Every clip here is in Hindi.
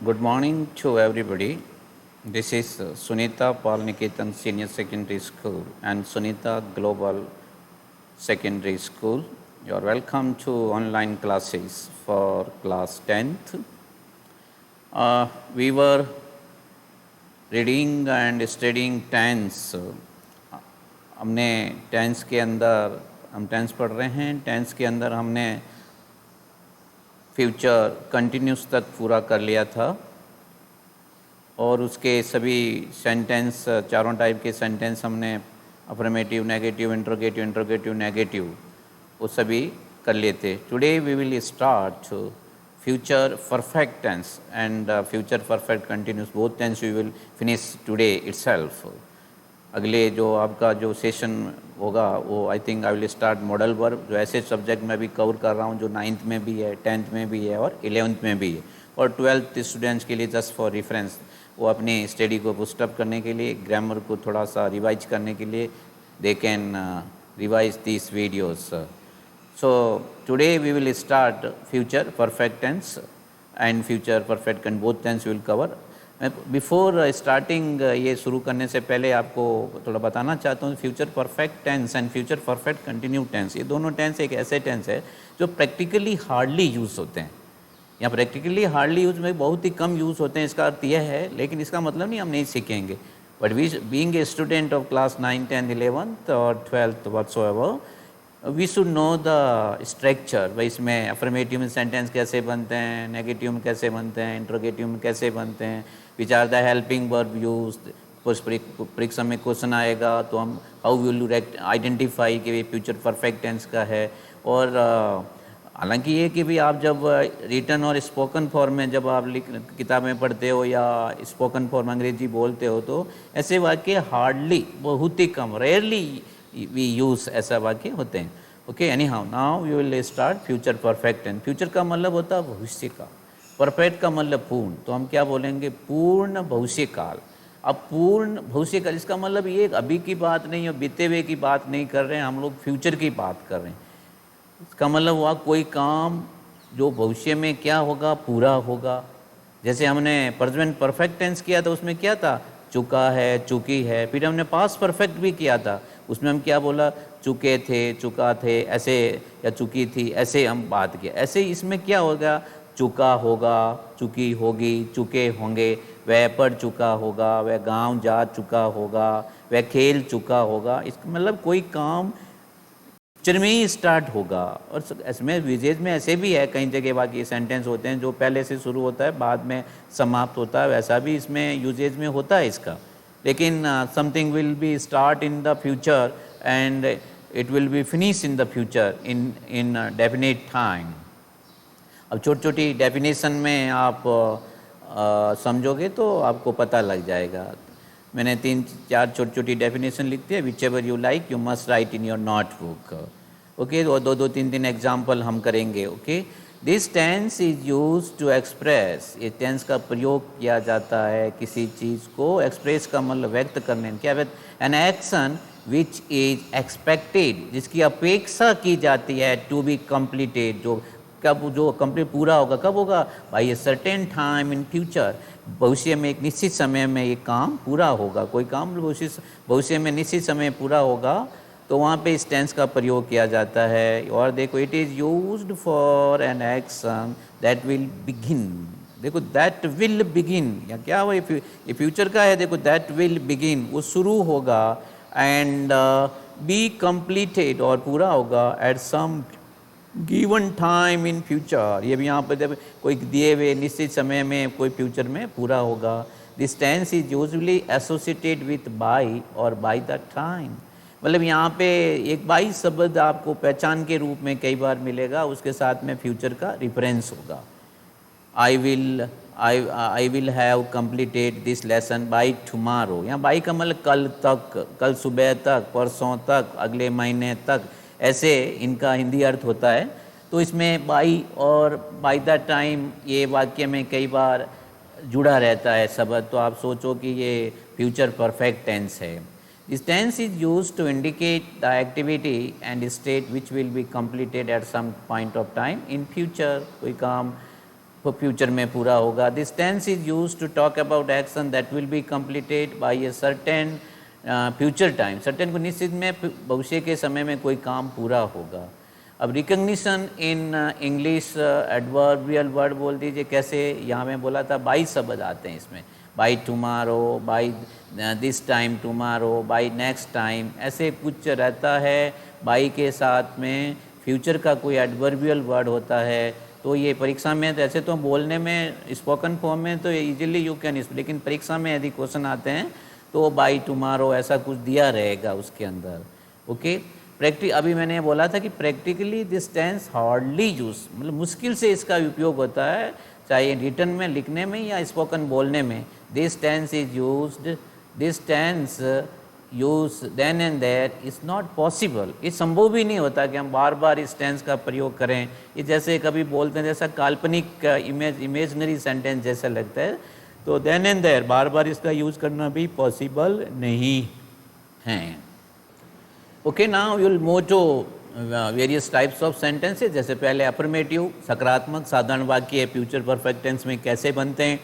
Good morning to everybody. This is Sunita Palniketan Senior Secondary School and Sunita Global Secondary School. You are welcome to online classes for class 10th. We were reading and studying tense. हमने टेंस के अंदर हम टेंस पढ़ रहे हैं. टेंस के अंदर हमने फ्यूचर कंटिन्यूस तक पूरा कर लिया था और उसके सभी सेंटेंस, चारों टाइप के सेंटेंस हमने अफर्मेटिव, नेगेटिव, इंट्रोगेटिव, नेगेटिव, वो सभी कर लिए थे. Today we will start future perfect tense and future perfect continuous. Both tense we will finish today itself. अगले जो आपका जो सेशन होगा वो I think I will start modal verb, जो ऐसे सब्जेक्ट में भी कवर कर रहा हूँ जो 9th में भी है, 10th में भी है और 11th में भी है. और 12th स्टूडेंट्स के लिए जस्ट फॉर रेफरेंस, वो अपनी स्टडी को बूस्टअप करने के लिए, ग्रामर को थोड़ा सा रिवाइज करने के लिए they can revise this videos. So today we will start future perfect tense and future perfect and both tense will cover. Before starting ये शुरू करने से पहले आपको थोड़ा बताना चाहता हूँ, future perfect tense and future perfect continue tense, ये दोनों टेंस एक ऐसे टेंस है जो प्रैक्टिकली हार्डली यूज़ होते हैं. यहाँ प्रैक्टिकली हार्डली यूज में बहुत ही कम यूज़ होते हैं. इसका अर्थ यह है, लेकिन इसका मतलब नहीं हम नहीं सीखेंगे. But we being a student of class 9, 10, 11th और 12th whatsoever, we should know the structure. भाई इसमें अफर्मेटिव में सेंटेंस कैसे बनते हैं, नेगेटिव में कैसे बनते हैं, इंट्रोगेटिव में कैसे बनते हैं, which are the helping verb use. परीक्षा में क्वेश्चन आएगा तो हम हाउ विल यू आइडेंटिफाई कि फ्यूचर परफेक्ट टेंस का है. और हालांकि ये कि भी आप जब रिटन और स्पोकन फॉर्म में जब आप किताबें पढ़ते हो या स्पोकन फॉर्म अंग्रेजी बोलते हो तो ऐसे वाक्य हार्डली, बहुत ही कम, रेयरली वी यूज़ ऐसा वाक्य होते हैं. Okay, anyhow now we will start future perfect tense. Future का मतलब होता है भविष्य का, परफेक्ट का मतलब पूर्ण. तो हम क्या बोलेंगे, पूर्ण भविष्य काल. अब पूर्ण भविष्य काल इसका मतलब ये अभी की बात नहीं है, बीते हुए की बात नहीं कर रहे हैं हम लोग, फ्यूचर की बात कर रहे हैं. इसका मतलब हुआ कोई काम जो भविष्य में क्या होगा, पूरा होगा. जैसे हमने प्रेजेंट परफेक्ट टेंस किया था, उसमें क्या था, चुका है, चुकी है. फिर हमने पास्ट परफेक्ट भी किया था, उसमें हम क्या बोला, चुके थे, चुका थे, ऐसे, या चुकी थी, ऐसे हम बात किया. ऐसे इसमें क्या होगा, चुका होगा, चुकी होगी, चुके होंगे, वह पढ़ चुका होगा, वह गांव जा चुका होगा, वह खेल चुका होगा. इसका मतलब कोई काम फ्यूचर में ही स्टार्ट होगा. और इसमें विजेज में ऐसे भी है, कई जगह बाकी सेंटेंस होते हैं जो पहले से शुरू होता है बाद में समाप्त होता है, वैसा भी इसमें यूजेज में होता है इसका. लेकिन something will be start in the future and it will be finish in the future in definite time. अब छोटी छोटी डेफिनेशन में आप समझोगे तो आपको पता लग जाएगा. मैंने 3-4 छोटी छोटी डेफिनेशन लिखती है, whichever you like you must write in your notebook. Okay, और 2-3 एग्जाम्पल हम करेंगे. Okay, this tense is use to express. ये टेंस का प्रयोग किया जाता है किसी चीज़ को एक्सप्रेस का मतलब व्यक्त करने. क्या व्यक्त, N action which is expected, जिसकी अपेक्षा की जाती है, टू बी कम्प्लीटेड, जो कब, जो कंप्लीट पूरा होगा, कब होगा, by a certain time in future. भविष्य में एक निश्चित समय में ये काम पूरा होगा. कोई काम भविष्य में निश्चित समय पूरा होगा तो वहाँ पे इस टेंस का प्रयोग किया जाता है. और देखो, it is used for an action that will begin. देखो, दैट विल बिगिन, या क्या हुआ, ये फ्यूचर का है. देखो, दैट विल बिगिन, वो शुरू होगा, एंड बी कंप्लीटेड, और पूरा होगा, at some given time in future. ये भी यहाँ पर जब कोई दिए हुए निश्चित समय में कोई फ्यूचर में पूरा होगा. This tense is usually associated with by और बाई द टाइम. मतलब यहाँ पे एक बाई शब्द आपको पहचान के रूप में कई बार मिलेगा, उसके साथ में फ्यूचर का रिफरेंस होगा. I will have completed this lesson by tomorrow. यहाँ बाई का मतलब कल तक, कल सुबह तक, परसों तक, अगले महीने तक, ऐसे इनका हिंदी अर्थ होता है. तो इसमें बाई और बाई द टाइम ये वाक्य में कई बार जुड़ा रहता है शब्द, तो आप सोचो कि ये फ्यूचर परफेक्ट टेंस है. This tense is used to indicate the activity and state which will be completed at some point of time in future. कोई काम फ्यूचर में पूरा होगा। This tense is use to talk about action that will be completed by a certain future time. Certain को निश्चित में भविष्य के समय में कोई काम पूरा होगा। अब recognition in English adverbial word बोल दीजिए कैसे, यहाँ में बोला था बाई शब्द आते हैं इसमें, by tomorrow, by this time tomorrow, by next time, ऐसे कुछ रहता है। बाई के साथ में फ्यूचर का कोई एडवर्बियल वर्ड होता है। तो ये परीक्षा में ऐसे तो बोलने में स्पोकन फॉर्म में तो इजीली यू कैन, लेकिन परीक्षा में यदि क्वेश्चन आते हैं तो बाई टुमारो ऐसा कुछ दिया रहेगा उसके अंदर। ओके, अभी मैंने बोला था कि practically this tense hardly use, मतलब मुश्किल से इसका उपयोग होता है, चाहे रिटन में लिखने में या स्पोकन बोलने में। This tense is used, this tense use then and there is not possible. ये संभव भी नहीं होता कि हम बार बार इस टेंस का प्रयोग करें। ये जैसे कभी बोलते हैं जैसा काल्पनिक इमेजनरी सेंटेंस जैसा लगता है, तो देन एंड देयर बार बार इसका यूज़ करना भी पॉसिबल नहीं है। Okay, now we will move to various types of sentences. जैसे पहले अफर्मेटिव सकारात्मक साधारण वाक्य फ्यूचर परफेक्ट टेंस में कैसे बनते हैं।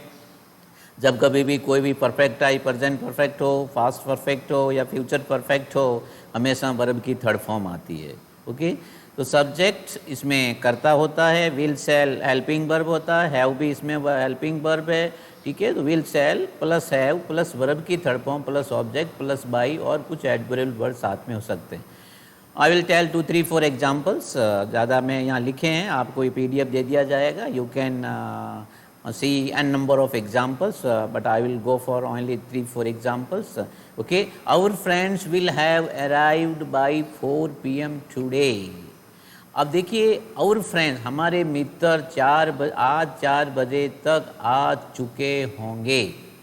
जब कभी भी कोई भी परफेक्ट आई, प्रेजेंट परफेक्ट हो, पास्ट परफेक्ट हो या फ्यूचर परफेक्ट हो, हमेशा वर्ब की थर्ड फॉर्म आती है। ओके, तो सब्जेक्ट इसमें कर्ता होता है, विल सेल हेल्पिंग वर्ब होता है, हैव भी इसमें हेल्पिंग वर्ब है। ठीक है, तो will shall plus have plus verb की third form plus object plus by और कुछ एडवर्बियल वर्ड साथ में हो सकते हैं। I will tell 2, 3, 4 examples. ज़्यादा मैं यहाँ लिखे हैं, आपको ये PDF दे दिया जाएगा। You can see n number of examples, but I will go for only 3, 4 examples. Okay, our friends will have arrived by 4 PM today. अब देखिए, our friends हमारे मित्र आज 4 बजे तक आ चुके होंगे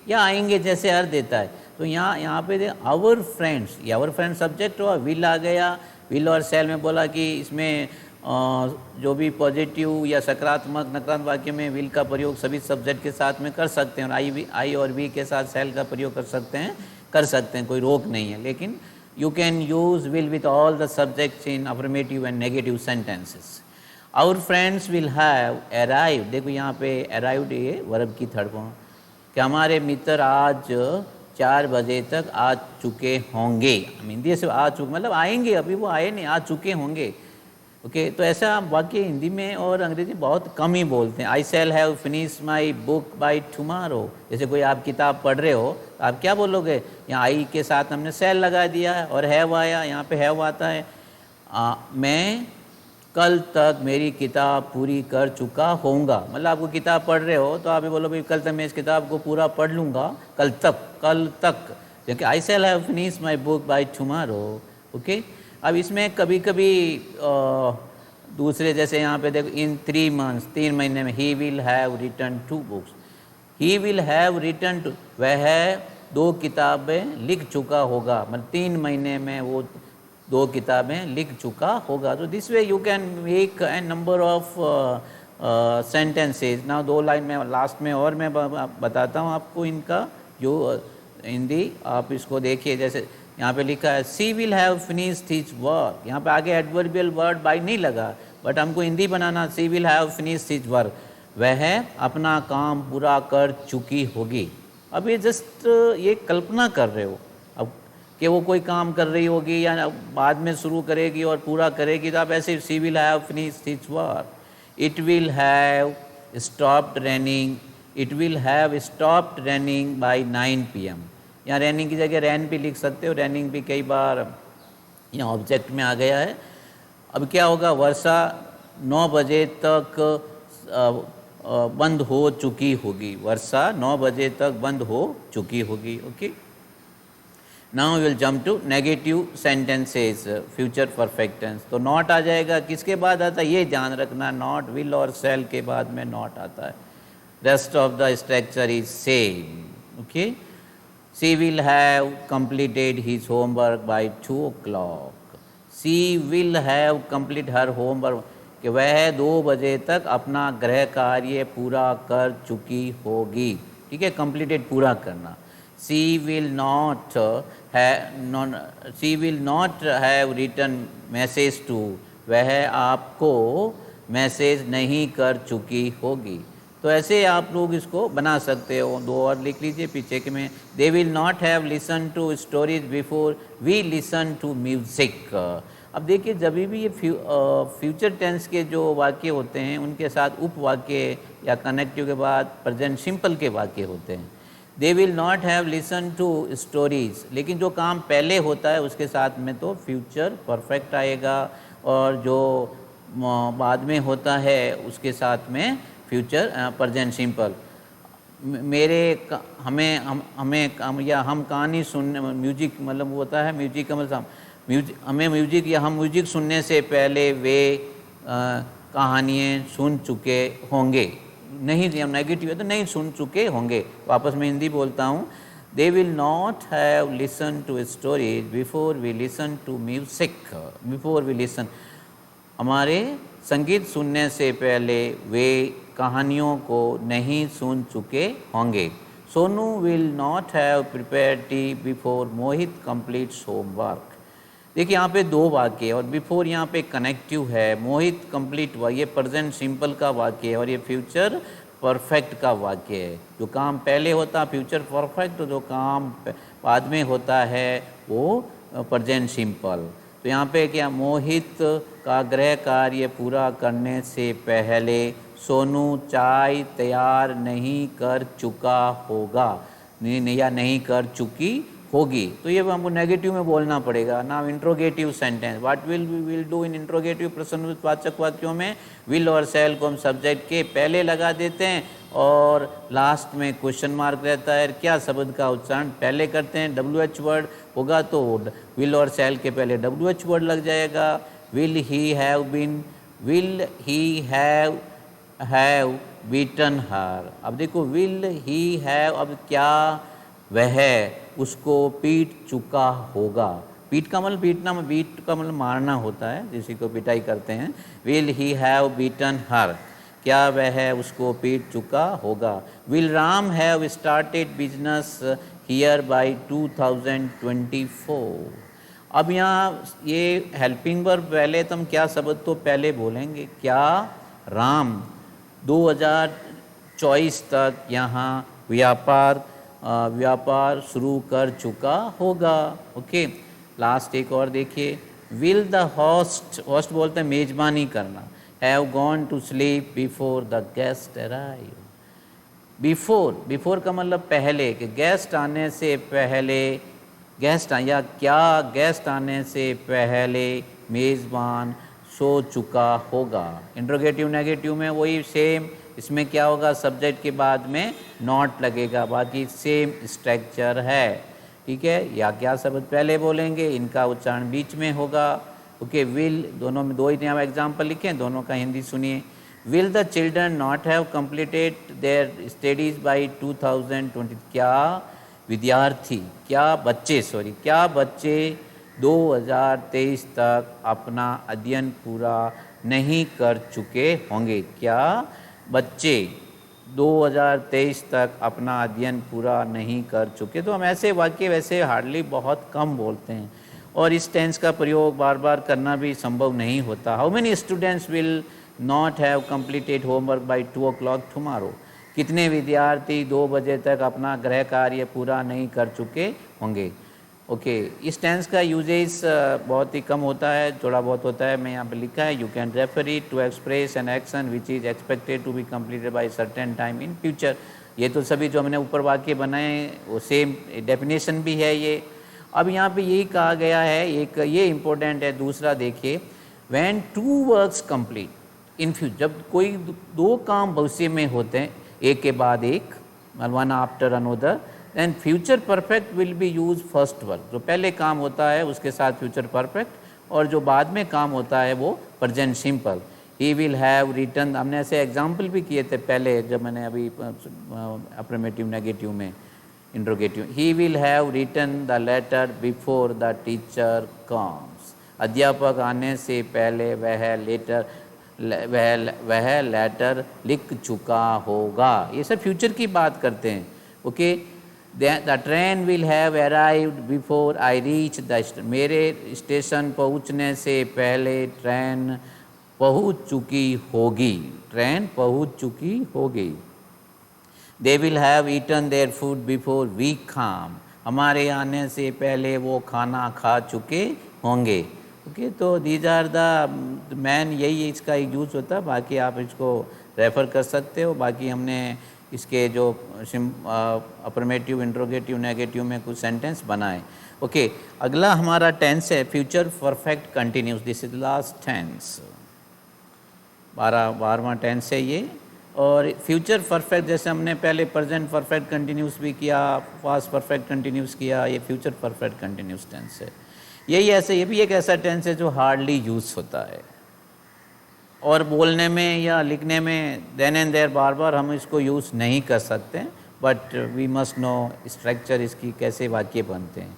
या आएंगे जैसे अर्थ देता है। तो यहाँ पे our friends, ये our friends सब्जेक्ट हुआ, will आ गया। will और shall में बोला कि इसमें जो भी पॉजिटिव या सकारात्मक नकारात्मक वाक्य में विल का प्रयोग सभी सब्जेक्ट के साथ में कर सकते हैं, और आई और वी के साथ सेल का प्रयोग कर सकते हैं, कोई रोक नहीं है। लेकिन you can use will with all the subjects in affirmative and negative sentences. Our friends will have arrived, देखो यहाँ पे अराइव्ड ये वर्ब की थर्ड फॉर्म, कि हमारे मित्र आज 4 बजे तक आ चुके होंगे। हिंदी से आ चुके मतलब आएंगे, अभी वो आए नहीं, आ चुके होंगे। ओके, तो ऐसा वाक्य हिंदी में और अंग्रेजी बहुत कम ही बोलते हैं। I shall have finish my book by tomorrow. जैसे कोई आप किताब पढ़ रहे हो तो आप क्या बोलोगे, यहाँ आई के साथ हमने शैल लगा दिया है और हैव आया, यहाँ पे हैव आता है। मैं कल तक मेरी किताब पूरी कर चुका होऊंगा, मतलब आपको किताब पढ़ रहे हो तो आप ये बोलो भाई कल तक मैं इस किताब को पूरा पढ़ लूँगा, कल तक, क्योंकि I shall have finish my book by tomorrow. Okay, अब इसमें कभी कभी दूसरे, जैसे यहाँ पे देखो, इन 3 months 3 महीने में, he will have written 2 books, he will have written 2, वह 2 किताबें लिख चुका होगा, मतलब 3 महीने में वो 2 किताबें लिख चुका होगा। तो this way you can make a number of sentences. ना 2 लाइन में लास्ट में और मैं बताता हूँ आपको इनका जो हिंदी, आप इसको देखिए। जैसे यहाँ पे लिखा है she will have finished his work, यहाँ पे आगे एडवर्बियल वर्ड बाई नहीं लगा, बट हमको हिंदी बनाना, she will have finished his work, वह अपना काम पूरा कर चुकी होगी। अब ये जस्ट ये कल्पना कर रहे हो अब कि वो कोई काम कर रही होगी या बाद में शुरू करेगी और पूरा करेगी, तो आप ऐसे she will have finished his work. It will have stopped raining, it will have stopped raining by 9 PM। यहाँ रैनिंग की जगह रैन भी लिख सकते हो, रैनिंग भी कई बार यहाँ ऑब्जेक्ट में आ गया है। अब क्या होगा, वर्षा 9 बजे तक बंद हो चुकी होगी, वर्षा 9 बजे तक बंद हो चुकी होगी। Okay, now will jump to negative sentences, future perfect tense. तो नॉट आ जाएगा, किसके बाद आता है ये ध्यान रखना, नॉट, विल और शैल के बाद में नॉट आता है। Rest of the structure is same. Okay, she will have completed his homework by 2 o'clock, she will have complete her homework, कि वह 2 बजे तक अपना गृह कार्य पूरा कर चुकी होगी। ठीक है, completed पूरा करना। she will not have written message to, वह आपको मैसेज नहीं कर चुकी होगी। तो ऐसे आप लोग इसको बना सकते हो। दो और लिख लीजिए पीछे के में, they will not have listen to stories before we listen to music. अब देखिए जब भी ये फ्यूचर टेंस के जो वाक्य होते हैं उनके साथ उपवाक्य या कनेक्टिव के बाद प्रेजेंट सिंपल के वाक्य होते हैं। They will not have listen to stories, लेकिन जो काम पहले होता है उसके साथ में तो फ्यूचर परफेक्ट आएगा, और जो बाद में होता है उसके साथ में फ्यूचर प्रेजेंट सिंपल। हम कहानी सुनने, म्यूजिक मतलब होता है म्यूजिक का मतलब हमें म्यूजिक या हम म्यूजिक सुनने से पहले वे कहानियाँ सुन चुके होंगे। नहीं, हम नेगेटिव है तो नहीं सुन चुके होंगे। वापस मैं हिंदी बोलता हूँ, they will not have listen to stories before we listen to music. Before we listen, हमारे संगीत सुनने से पहले वे कहानियों को नहीं सुन चुके होंगे। Sonu will not have prepare tea before Mohit completes homework. देखिए यहाँ पे दो वाक्य है और बिफोर यहाँ पे कनेक्टिव है। मोहित कंप्लीट हुआ, ये प्रेजेंट सिंपल का वाक्य है और ये फ्यूचर परफेक्ट का वाक्य है। जो काम पहले होता है फ्यूचर परफेक्ट, तो जो काम बाद में होता है वो प्रेजेंट सिंपल। तो यहाँ पे क्या, मोहित का गृह कार्य पूरा करने से पहले सोनू चाय तैयार नहीं कर चुका होगा, या नहीं कर चुकी होगी। तो ये हमको नेगेटिव में बोलना पड़ेगा ना। Interrogative sentence, what will we will do in interrogative प्रश्नवाचक वाक्यों में विल और शैल को हम सब्जेक्ट के पहले लगा देते हैं और लास्ट में क्वेश्चन मार्क रहता है। क्या शब्द का उच्चारण पहले करते हैं, WH वर्ड होगा तो विल और शैल के पहले WH वर्ड लग जाएगा। Will he have been, will he have beaten her. अब देखो विल ही हैव, अब क्या वह उसको पीट चुका होगा। पीट का मतलब पीटना, बीट का मतलब मारना होता है, जिसी को पिटाई करते हैं। विल ही हैव बीटन हर, क्या वह उसको पीट चुका होगा। Will Ram have started business here bye 2024। अब यहाँ ये हेल्पिंग वर्ब पहले, तो हम क्या शब्द तो पहले बोलेंगे, क्या राम 2024 तक यहाँ व्यापार शुरू कर चुका होगा। ओके, लास्ट एक और देखिए, विल द होस्ट, होस्ट बोलते हैं मेजबानी करना, have gone to sleep before the guest arrive. Before का मतलब पहले, कि गेस्ट आने से पहले, गेस्ट या क्या गेस्ट आने से पहले मेज़बान सो चुका होगा। इंट्रोगेटिव नेगेटिव में वही सेम, इसमें क्या होगा, सब्जेक्ट के बाद में नॉट लगेगा, बाकी सेम स्ट्रक्चर है। ठीक है, या क्या शब्द पहले बोलेंगे, इनका उच्चारण बीच में होगा। ओके, विल, दोनों में दो ही यहाँ एग्जाम्पल लिखे, दोनों का हिंदी सुनिए। Will the children not have completed their studies by 2020। क्या विद्यार्थी, क्या बच्चे 2023 तक अपना अध्ययन पूरा नहीं कर चुके होंगे। क्या बच्चे 2023 तक अपना अध्ययन पूरा नहीं कर चुके। तो हम ऐसे वाक्य वैसे हार्डली बहुत कम बोलते हैं और इस टेंस का प्रयोग बार बार करना भी संभव नहीं होता। How many students will not have completed homework by 2 o'clock tomorrow. कितने विद्यार्थी 2 बजे तक अपना गृह कार्य पूरा नहीं कर चुके होंगे। ओके, इस टेंस का यूजेस बहुत ही कम होता है, थोड़ा बहुत होता है। मैं यहाँ पे लिखा है, you can refer it to express an action which is expected to be completed by certain time in future. ये तो सभी जो हमने ऊपर वाक्य बनाए वो सेम डेफिनेशन भी है ये। अब यहाँ पे यही कहा गया है, एक ये इम्पोर्टेंट है। दूसरा देखिए, when 2 works complete in future, जब कोई 2 काम भविष्य में होते हैं एक के बाद एक, one after another, then future perfect will be use first work. जो पहले काम होता है उसके साथ फ्यूचर परफेक्ट, और जो बाद में काम होता है वो present simple. He will have written, हमने ऐसे एग्जाम्पल भी किए थे पहले जब मैंने अभी अफर्मेटिव नेगेटिव में interrogative. He will have written the letter before the teacher comes. अध्यापक आने से पहले वह लेटर लिख चुका होगा। ये सब फ्यूचर की बात करते हैं। Okay, the train will have arrived before I reach the station. मेरे स्टेशन पहुंचने से पहले ट्रेन पहुंच चुकी होगी। ट्रेन पहुंच चुकी होगी। They will have eaten their food before we come, हमारे आने से पहले वो खाना खा चुके होंगे। ओके, तो दीज आर द मैन, यही इसका यूज़ होता है। बाकी आप इसको रेफ़र कर सकते हो। बाकी हमने इसके जो अफर्मेटिव, इंट्रोगेटिव, नेगेटिव में कुछ सेंटेंस बनाए। ओके, अगला हमारा टेंस है future perfect continuous. This is last tense, 12वां टेंस है ये। और फ्यूचर परफेक्ट, जैसे हमने पहले प्रेजेंट परफेक्ट कंटिन्यूस भी किया, पास्ट परफेक्ट कंटिन्यूस किया, ये फ्यूचर परफेक्ट कंटिन्यूस टेंस है। यही ऐसे, ये भी एक ऐसा टेंस है जो हार्डली यूज़ होता है, और बोलने में या लिखने में देन एंड देयर बार बार हम इसको यूज़ नहीं कर सकते, but we must know structure इसकी, कैसे वाक्य बनते हैं।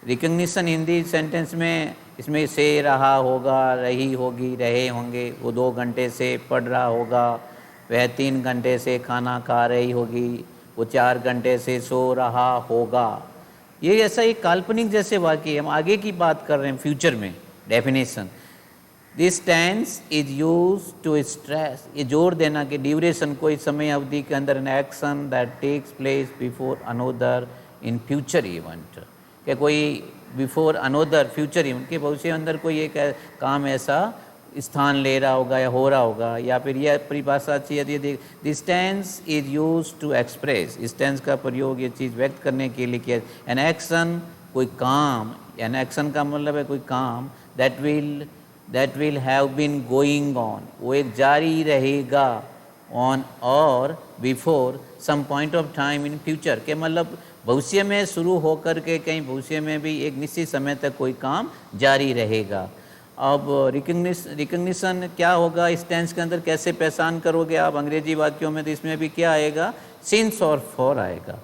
रिकग्निशन हिंदी सेंटेंस में, इसमें से रहा होगा, रही होगी, रहे होंगे, वो 2 घंटे से पढ़ रहा होगा, वह 3 घंटे से खाना खा रही होगी, वो 4 घंटे से सो रहा होगा। ये ऐसा एक काल्पनिक जैसे वाक्य, हम आगे की बात कर रहे हैं फ्यूचर में। Definition, this tense is use to stress, ये जोर देना कि ड्यूरेशन, कोई समय अवधि के अंदर an action that takes place before another in future event, कि कोई बिफोर अनोदर फ्यूचर इवेंट के भविष्य के अंदर कोई एक काम ऐसा स्थान ले रहा होगा या हो रहा होगा। या फिर यह परिभाषा चाहिए, this tense is use to express, इस टेंस का प्रयोग ये चीज़ व्यक्त करने के लिए किया। एन एक्शन, कोई काम, एन एक्शन का मतलब है कोई काम, that will have been going on, वो एक जारी रहेगा, ऑन और before some point of time in future, के मतलब भविष्य में शुरू होकर के कहीं भविष्य में भी एक निश्चित समय तक कोई काम जारी रहेगा। अब रिकग्निशन क्या होगा इस टेंस के अंदर, कैसे पहचान करोगे आप अंग्रेजी वाक्यों में, तो इसमें भी क्या आएगा, सिंस और फॉर आएगा।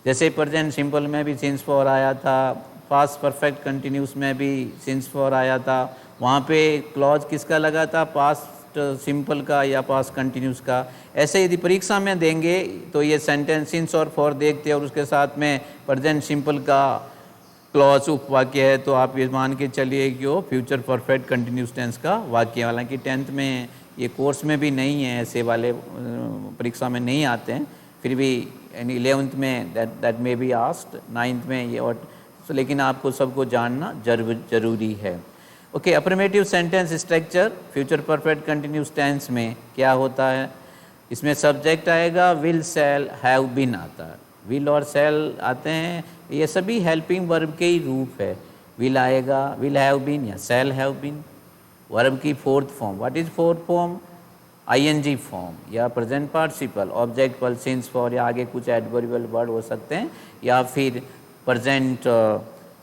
जैसे प्रेजेंट सिंपल में भी सिंस फॉर आया था, पास्ट परफेक्ट कंटिन्यूस में भी सिंस फॉर आया था, वहाँ पे क्लॉज किसका लगा था, पास्ट सिंपल का या पास्ट कंटिन्यूस का। ऐसे यदि परीक्षा में देंगे तो ये सेंटेंस सिंस और फॉर देखते हैं और उसके साथ में प्रेजेंट सिंपल का क्लॉज उपवाक्य है, तो आप ये मान के चलिए कि वो फ्यूचर परफेक्ट कंटिन्यूस टेंस का वाक्य। हालांकि 10th में ये कोर्स में भी नहीं है, ऐसे वाले परीक्षा में नहीं आते हैं, फिर भी 11th में that may be asked, 9th में ये, और लेकिन आपको सबको जानना जरूरी है। Okay, affirmative sentence structure future perfect continuous tense में क्या होता है, इसमें सब्जेक्ट आएगा, विल, शैल, हैव बीन आता है। विल और शैल आते हैं, ये सभी हेल्पिंग वर्ब के ही रूप है। विल आएगा, विल हैव बीन या शैल हैव बीन। वर्ब की fourth form, what is fourth form, I N G form या प्रेजेंट पार्टिसिपल, ऑब्जेक्ट पल, सिंस फॉर, या आगे कुछ एडवर्बियल वर्ड हो सकते हैं, या फिर प्रेजेंट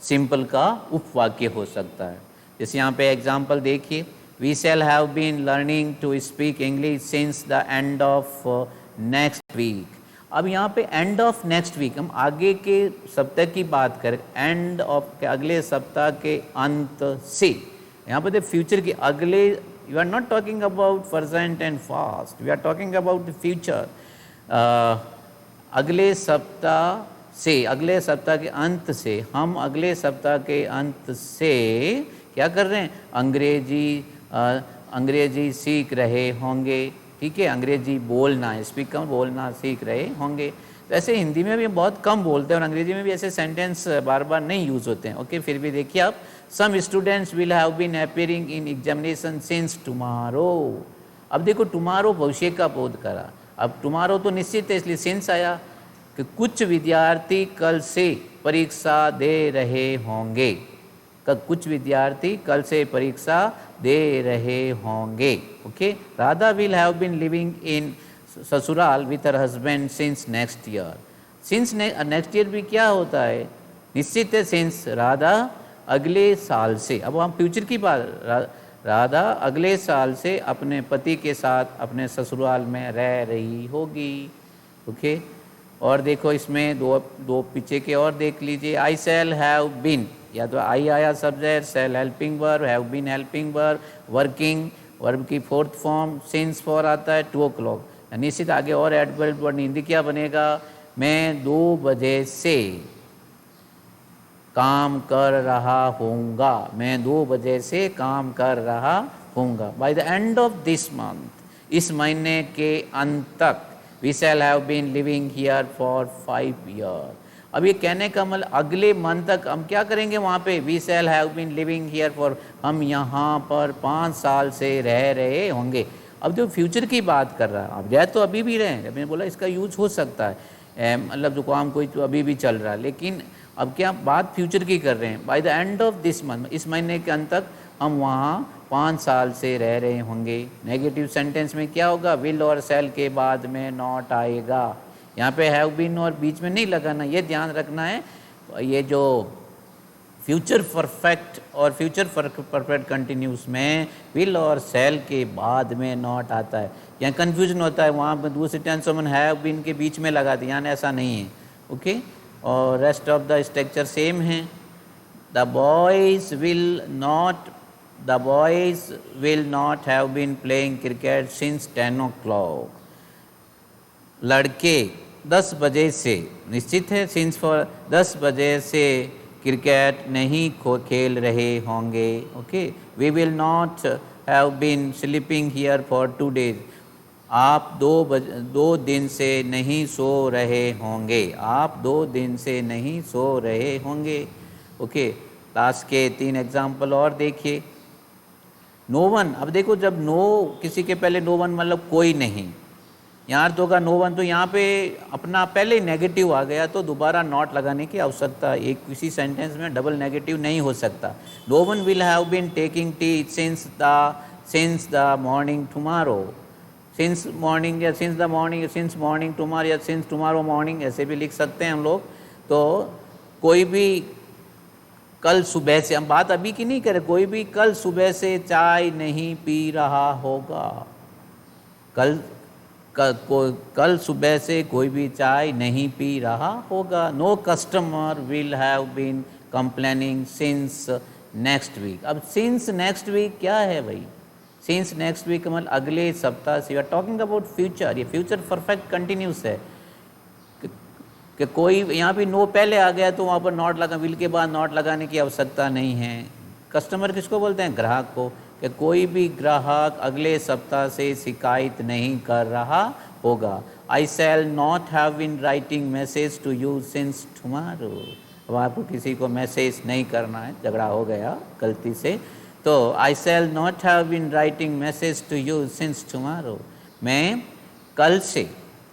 सिंपल का उपवाक्य हो सकता है। जैसे यहाँ पे एग्जाम्पल देखिए, we shall have been learning to speak English since the end of next week. अब यहाँ पे एंड ऑफ नेक्स्ट वीक, हम आगे के सप्ताह की बात करें, एंड ऑफ के अगले सप्ताह के अंत से, यहाँ पे फ्यूचर के अगले, you are not talking about present and past, we are talking about the future. अगले सप्ताह से, अगले सप्ताह के अंत से, हम अगले सप्ताह के अंत से क्या कर रहे हैं, अंग्रेजी सीख रहे होंगे। ठीक है, अंग्रेजी बोलना, स्पीक कम, बोलना सीख रहे होंगे। वैसे हिंदी में भी बहुत कम बोलते हैं और अंग्रेजी में भी ऐसे सेंटेंस बार बार नहीं यूज़ होते हैं। ओके, फिर भी देखिए आप, some students will have been appearing in examination since tomorrow. अब देखो, टुमारो भविष्य का बोध करा, अब टुमारो तो निश्चित है, इसलिए सिंस आया कि कुछ विद्यार्थी कल से परीक्षा दे रहे होंगे, कुछ विद्यार्थी कल से परीक्षा दे रहे होंगे। Okay, Radha will have been living in sasural with her husband since next year. Since next year भी क्या होता है, निश्चित है, सिंस राधा अगले साल से, अब हम फ्यूचर की बात, राधा अगले साल से अपने पति के साथ अपने ससुराल में रह रही होगी। ओके, और देखो इसमें दो पीछे के और देख लीजिए, आई शैल हैव बीन, या तो आई आया subject, shall helping verb, have been helping verb, working verb की फोर्थ फॉर्म, सिंस फॉर आता है, 2 o'clock, निश्चित आगे और एडवर्ब वर्ड हिंदी क्या बनेगा, मैं 2 बजे से काम कर रहा हूँगा, मैं 2 बजे से काम कर रहा हूँगा। By the end of this month, इस महीने के अंत तक, we shall have been living here for 5 year. अब ये कहने का मतलब अगले मंथ तक हम क्या करेंगे वहाँ पे, we shall have been living here for, हम यहाँ पर 5 साल से रह रहे होंगे। अब जो फ्यूचर की बात कर रहा है, अब रह तो अभी भी रहे हैं, मैंने बोला इसका यूज हो सकता है, मतलब जुकाम कोई तो अभी भी चल रहा है, लेकिन अब क्या बात फ्यूचर की कर रहे हैं। Bye the end of this month, इस महीने के अंत तक हम वहाँ 5 साल से रह रहे होंगे। नेगेटिव सेंटेंस में क्या होगा, विल और शैल के बाद में नॉट आएगा। यहाँ पे हैव बीन और बीच में नहीं लगाना, ये ध्यान रखना है। ये जो फ्यूचर परफेक्ट और फ्यूचर परफेक्ट कंटिन्यूस में विल और शैल के बाद में नॉट आता है, यहाँ कन्फ्यूजन होता है, वहाँ पर दूसरे टेंस में हैव बीन के बीच में लगा दिया, यहाँ ऐसा नहीं है। ओके, और rest of the structure same है। The boys will not have been playing cricket since 10 o'clock। लड़के 10 बजे से, निश्चित है सिंस फॉर 10 बजे से क्रिकेट नहीं खेल रहे होंगे। Okay, we will not have been sleeping here for 2 days। आप 2 दिन से नहीं सो रहे होंगे, आप 2 दिन से नहीं सो रहे होंगे। ओके, लास्ट के 3 एग्जाम्पल और देखिए। नो वन, अब देखो जब नो किसी के पहले नो वन मतलब कोई नहीं, यहाँ तो होगा नो वन, तो यहाँ पे अपना पहले नेगेटिव आ गया तो दोबारा नॉट लगाने की आवश्यकता, एक किसी सेंटेंस में डबल नेगेटिव नहीं हो सकता। No one will have been taking tea since the morning tomorrow. Since morning या सिंस मॉर्निंग टुमारो या सिंस टुमारो मॉर्निंग, ऐसे भी लिख सकते हैं हम लोग। तो कोई भी कल सुबह से, हम बात अभी की नहीं करें, कोई भी कल सुबह से चाय नहीं पी रहा होगा। कल सुबह से कोई भी चाय नहीं पी रहा होगा। No customer will have been complaining since next week. अब सिंस नेक्स्ट वीक क्या है भाई, सिंस नेक्स्ट वीक मतलब अगले सप्ताह से, you are talking about future, ये फ्यूचर परफेक्ट कंटिन्यूस है कि कोई यहाँ पे नो पहले आ गया तो वहाँ पर नॉट लगा, विल के बाद नॉट लगाने की आवश्यकता नहीं है। कस्टमर किसको बोलते हैं, ग्राहक को, कि कोई भी ग्राहक अगले सप्ताह से शिकायत नहीं कर रहा होगा। I shall not have been writing message to you since tomorrow. अब आपको किसी को मैसेज नहीं करना है, झगड़ा हो गया गलती से, तो I shall not have been writing message to you since tomorrow, मैं कल से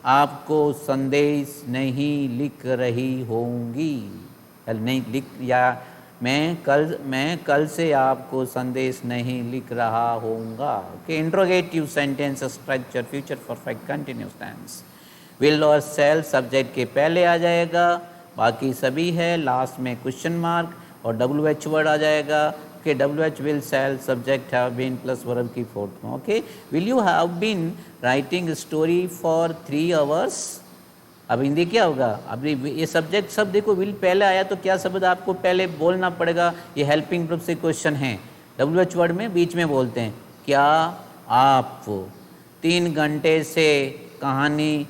आपको संदेश नहीं लिख रही होंगी, नहीं लिख, या मैं कल से आपको संदेश नहीं लिख रहा होऊंगा। Okay, interrogative sentence structure future perfect continuous tense. Will और शैल सब्जेक्ट के पहले आ जाएगा, बाकी सभी है लास्ट में क्वेश्चन मार्क और WH वर्ड आ जाएगा। Okay, WH will shall subject have been plus verb की फोर्थ में। Okay, will you have been writing story for 3 hours। अब हिंदी क्या होगा, अब ये सब्जेक्ट सब देखो, विल पहले आया तो क्या शब्द आपको पहले बोलना पड़ेगा, ये हेल्पिंग ग्रुप से क्वेश्चन है, WH वर्ड में बीच में बोलते हैं। क्या आप 3 घंटे से कहानी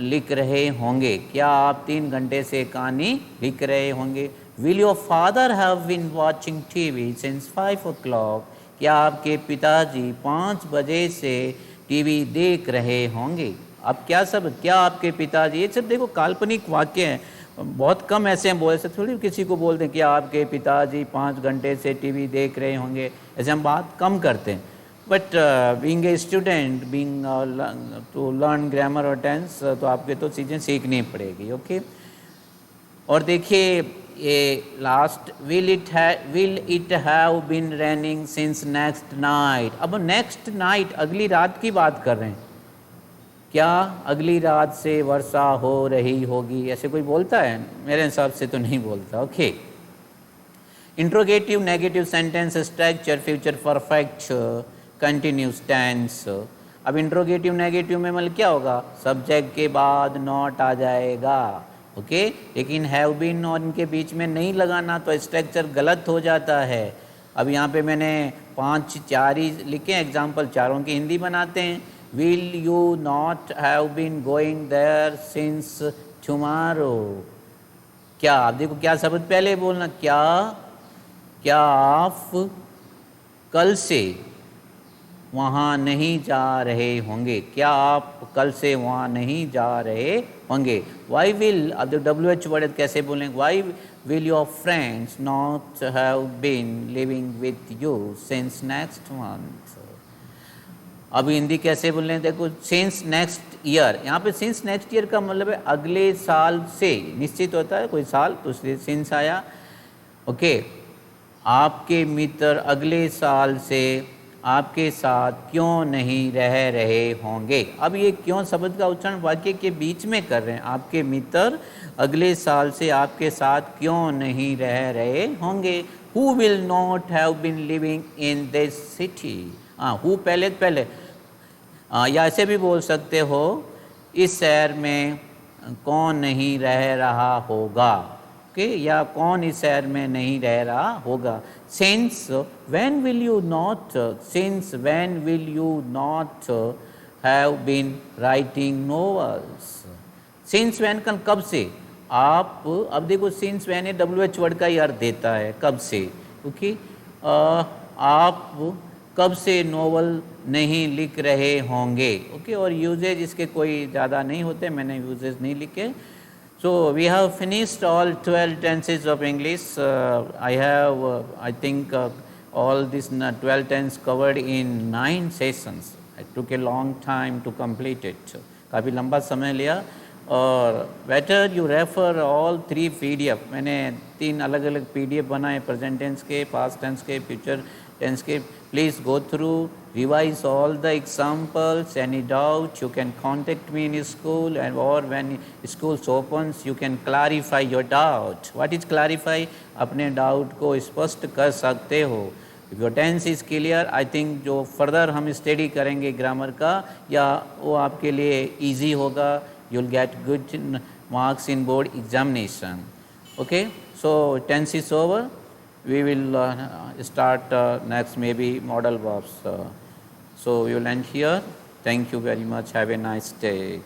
लिख रहे होंगे, क्या आप 3 घंटे से कहानी लिख रहे होंगे। Will your father have been watching TV since 5 o'clock। क्या आपके पिताजी 5 बजे से टीवी देख रहे होंगे। अब क्या सब, क्या आपके पिताजी, ये सब देखो काल्पनिक वाक्य हैं, बहुत कम ऐसे हैं बोल सकते, थोड़ी किसी को बोलते हैं कि आपके पिताजी 5 घंटे से टीवी देख रहे होंगे, ऐसे हम बात कम करते हैं। But being a student, being to learn grammar और टेंस, तो आपके तो चीज़ें सीखनी पड़ेगी। ओके, और देखिए ये last, will it have been raining since next night. अब नेक्स्ट नाइट अगली रात की बात कर रहे हैं, क्या अगली रात से वर्षा हो रही होगी, ऐसे कोई बोलता है, मेरे हिसाब से तो नहीं बोलता। Okay, interrogative negative sentence structure future perfect continuous tense. अब इंट्रोगेटिव नेगेटिव में मतलब क्या होगा, सब्जेक्ट के बाद नॉट आ जाएगा। ओके, लेकिन हैव बीन और इनके बीच में नहीं लगाना तो स्ट्रक्चर गलत हो जाता है। अब यहाँ पे मैंने 4 ही लिखे एग्जाम्पल, चारों की हिंदी बनाते हैं। Will you not have been going there since tomorrow. क्या, आप देखो क्या शब्द पहले बोलना, क्या आप कल से वहाँ नहीं जा रहे होंगे, क्या आप कल से वहाँ नहीं जा रहे होंगे। वाई विल, अब जो WH वर्ड कैसे बोलेंगे, why will your friends not have been living with you since next month. अभी हिंदी कैसे बोल रहे हैं, देखो सिंस नेक्स्ट ईयर, यहाँ पे सिंस नेक्स्ट ईयर का मतलब है अगले साल से, निश्चित होता है कोई साल तो इसलिए सिंस आया। ओके, आपके मित्र अगले साल से आपके साथ क्यों नहीं रह रहे होंगे। अब ये क्यों शब्द का उच्चारण वाक्य के बीच में कर रहे हैं, आपके मित्र अगले साल से आपके साथ क्यों नहीं रह रहे होंगे। Who will not have been living in this city, हाँ हु पहले या ऐसे भी बोल सकते हो, इस शहर में कौन नहीं रह रहा होगा। ओके, या कौन इस शहर में नहीं रह रहा होगा। Since when will you not, since when will you not have been writing novels. Since when का कब से, आप अब देखो सिंस व्हेन WH वर्ड का ही अर्थ देता है कब से, क्योंकि आप कब से नोवेल नहीं लिख रहे होंगे। ओके, और यूजेज इसके कोई ज़्यादा नहीं होते, मैंने यूजेज नहीं लिखे। So we have finished all 12 tenses of English. I have I think all this 12 tense covered in 9 sessions. I took a long time to complete it, काफ़ी लंबा समय लिया। और better you refer all 3 PDF, मैंने 3 अलग अलग PDF बनाए, प्रेजेंट टेंस के, पास्ट टेंस के, फ्यूचर टेंस के। Please go through, revise all the examples. Any doubt, you can contact me in school, and or when school opens, you can clarify your doubt. What is clarify? अपने doubt को स्पष्ट कर सकते हो। If your tense is clear, I think जो further हम study करेंगे grammar का, या वो आपके लिए easy होगा। You'll get good marks in board examination. Okay, so tense is over. We will start next maybe modal verbs. So we will end here. Thank you very much. Have a nice day.